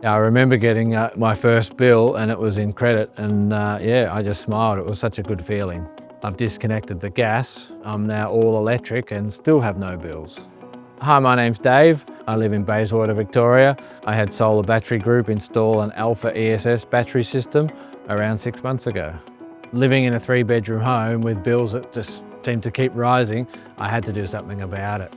I remember getting my first bill and it was in credit, and yeah, I just smiled. It was such a good feeling. I've disconnected the gas. I'm now all electric and still have no bills. Hi, my name's Dave. I live in Bayswater, Victoria. I had Solar Battery Group install an Alpha ESS battery system around 6 months ago. Living in a 3-bedroom home with bills that just seemed to keep rising, I had to do something about it.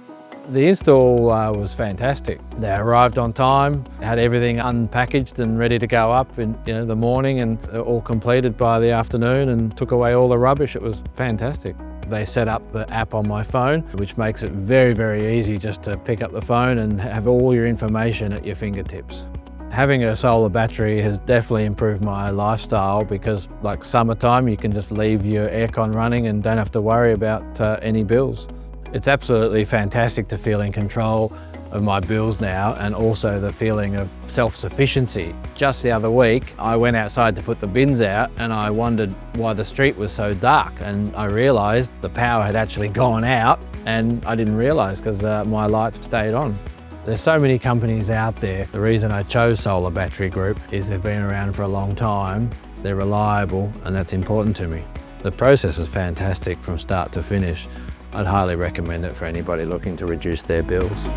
The install was fantastic. They arrived on time, had everything unpackaged and ready to go up in the morning, and all completed by the afternoon, and took away all the rubbish. It was fantastic. They set up the app on my phone, which makes it very, very easy just to pick up the phone and have all your information at your fingertips. Having a solar battery has definitely improved my lifestyle, because like summertime, you can just leave your aircon running and don't have to worry about any bills. It's absolutely fantastic to feel in control of my bills now, and also the feeling of self-sufficiency. Just the other week, I went outside to put the bins out and I wondered why the street was so dark, and I realised the power had actually gone out, and I didn't realise because my lights stayed on. There's so many companies out there. The reason I chose Solar Battery Group is they've been around for a long time, they're reliable, and that's important to me. The process is fantastic from start to finish. I'd highly recommend it for anybody looking to reduce their bills.